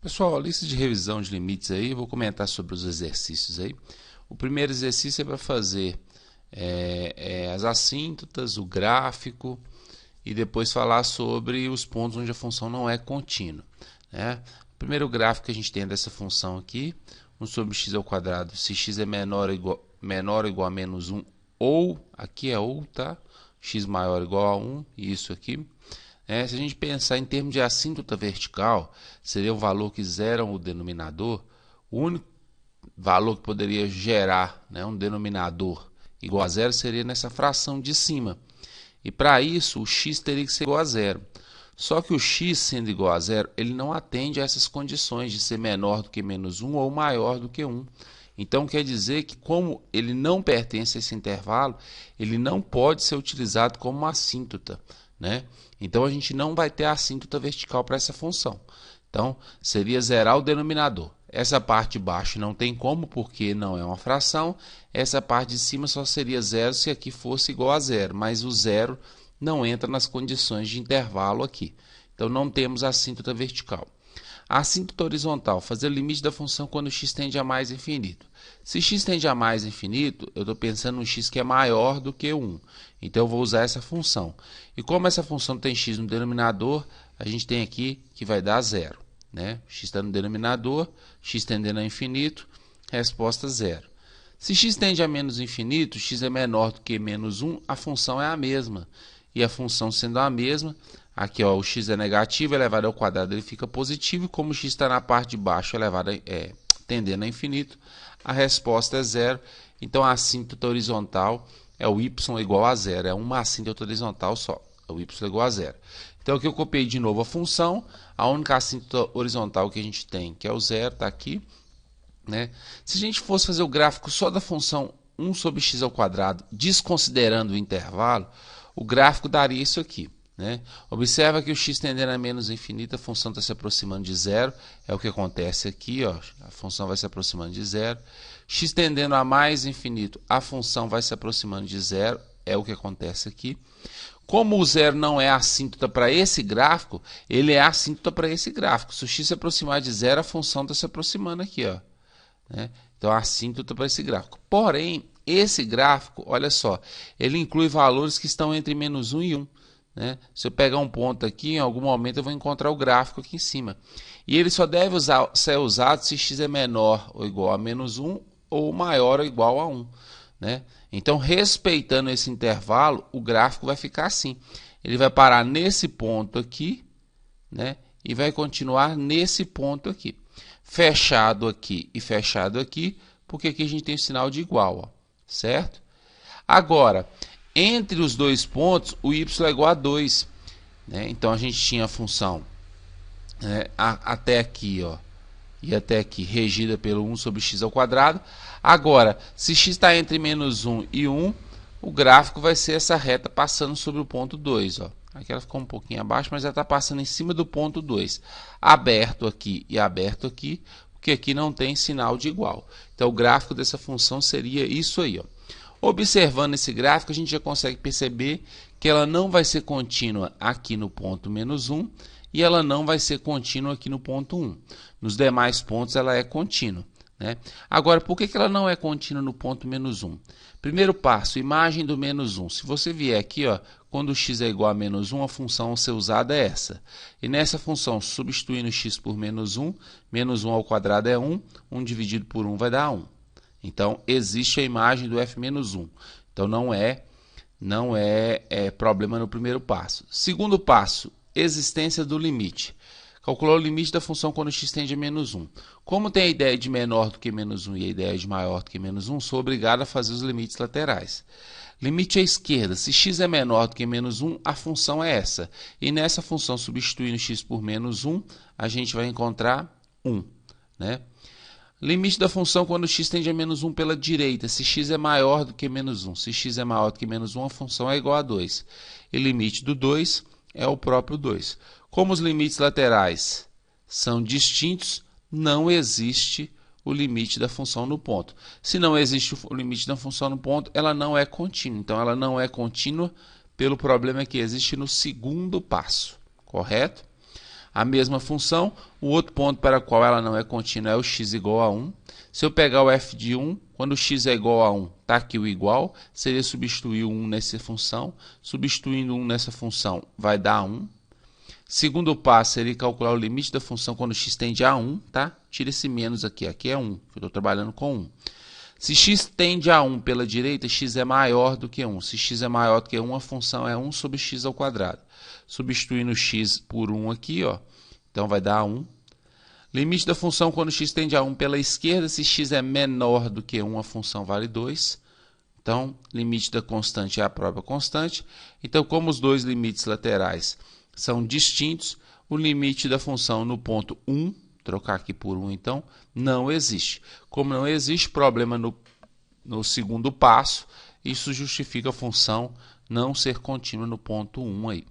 Pessoal, lista de revisão de limites aí, eu vou comentar sobre os exercícios aí. O primeiro exercício é para fazer as assíntotas, o gráfico e depois falar sobre os pontos onde a função não é contínua, né? O primeiro gráfico que a gente tem dessa função aqui, 1 sobre x ao quadrado, se x é menor ou igual a menos 1, ou, aqui é ou, tá? X maior ou igual a 1, isso aqui. Se a gente pensar em termos de assíntota vertical, seria um valor que zera o denominador. O único valor que poderia gerar, um denominador igual a zero seria nessa fração de cima. E para isso, o x teria que ser igual a zero. Só que o x sendo igual a zero, ele não atende a essas condições de ser menor do que menos 1 ou maior do que 1. Então, quer dizer que, como ele não pertence a esse intervalo, ele não pode ser utilizado como uma assíntota, né? Então, a gente não vai ter a assíntota vertical para essa função. Então, seria zerar o denominador. Essa parte de baixo não tem como, porque não é uma fração. Essa parte de cima só seria zero se aqui fosse igual a zero, mas o zero não entra nas condições de intervalo aqui. Então, não temos a assíntota vertical. A assíntota horizontal, fazer o limite da função quando x tende a mais infinito. Se x tende a mais infinito, eu estou pensando no x que é maior do que 1. Então, eu vou usar essa função. E como essa função tem x no denominador, a gente tem aqui que vai dar zero, né? X está no denominador, x tendendo a infinito, resposta zero. Se x tende a menos infinito, x é menor do que menos 1, a função é a mesma. E a função sendo a mesma, aqui ó, o x é negativo, elevado ao quadrado ele fica positivo, e como o x está na parte de baixo, tendendo a infinito, a resposta é zero. Então a assíntota horizontal é o y igual a zero, é uma assíntota horizontal só, é o y igual a zero. Então aqui eu copiei de novo a função, a única assíntota horizontal que a gente tem, que é o zero, está aqui, né? Se a gente fosse fazer o gráfico só da função 1 sobre x ao quadrado, desconsiderando o intervalo, o gráfico daria isso aqui, né? Observa que o x tendendo a menos infinito, a função está se aproximando de zero, é o que acontece aqui, ó, a função vai se aproximando de zero. X tendendo a mais infinito, a função vai se aproximando de zero, é o que acontece aqui. Como o zero não é assíntota para esse gráfico, ele é assíntota para esse gráfico. Se o x se aproximar de zero, a função está se aproximando aqui, ó, né? Então, a assíntota para esse gráfico. Porém, esse gráfico, olha só, ele inclui valores que estão entre menos 1 e 1. Né? Se eu pegar um ponto aqui, em algum momento eu vou encontrar o gráfico aqui em cima. E ele só deve ser usado se x é menor ou igual a menos 1 ou maior ou igual a 1. Né? Então, respeitando esse intervalo, o gráfico vai ficar assim. Ele vai parar nesse ponto aqui, né? E vai continuar nesse ponto aqui. Fechado aqui e fechado aqui, porque aqui a gente tem o sinal de igual, ó, certo? Agora, entre os dois pontos, o y é igual a 2. Né? Então, a gente tinha a função até aqui, ó, e até aqui, regida pelo 1 sobre x ao quadrado. Agora, se x está entre menos 1 e 1, o gráfico vai ser essa reta passando sobre o ponto 2. Ó. Aqui ela ficou um pouquinho abaixo, mas ela está passando em cima do ponto 2. Aberto aqui e aberto aqui, porque aqui não tem sinal de igual. Então, o gráfico dessa função seria isso aí. Ó. Observando esse gráfico, a gente já consegue perceber que ela não vai ser contínua aqui no ponto menos 1 e ela não vai ser contínua aqui no ponto 1. Nos demais pontos, ela é contínua. Né? Agora, por que ela não é contínua no ponto menos 1? Primeiro passo, imagem do menos 1. Se você vier aqui, ó, quando x é igual a menos 1, a função a ser usada é essa. E nessa função, substituindo x por menos 1 ao quadrado é 1, 1 dividido por 1 vai dar 1. Então, existe a imagem do f menos 1. Então, não é problema no primeiro passo. Segundo passo, existência do limite. Calcular o limite da função quando x tende a menos 1. Como tem a ideia de menor do que menos 1 e a ideia de maior do que menos 1, sou obrigado a fazer os limites laterais. Limite à esquerda. Se x é menor do que menos 1, a função é essa. E nessa função, substituindo x por menos 1, a gente vai encontrar 1. Né? Limite da função quando x tende a menos 1 pela direita. Se x é maior do que menos 1. Se x é maior do que menos 1, a função é igual a 2. E limite do 2 é o próprio 2. Como os limites laterais são distintos, não existe o limite da função no ponto. Se não existe o limite da função no ponto, ela não é contínua. Então, ela não é contínua pelo problema que existe no segundo passo. Correto? A mesma função, o outro ponto para o qual ela não é contínua é o x igual a 1. Se eu pegar o f de 1, quando x é igual a 1, está aqui o igual, seria substituir o 1 nessa função. Substituindo 1 nessa função, vai dar 1. Segundo passo seria calcular o limite da função quando x tende a 1, tá? Tira esse menos aqui, aqui é 1, eu estou trabalhando com 1. Se x tende a 1 pela direita, x é maior do que 1. Se x é maior do que 1, a função é 1 sobre x ao quadrado. Substituindo x por 1 aqui, ó, então vai dar 1. Limite da função quando x tende a 1 pela esquerda, se x é menor do que 1, a função vale 2. Então, limite da constante é a própria constante. Então, como os dois limites laterais são distintos, o limite da função no ponto 1, trocar aqui por 1 então, não existe. Como não existe problema no segundo passo, isso justifica a função não ser contínua no ponto 1 aí.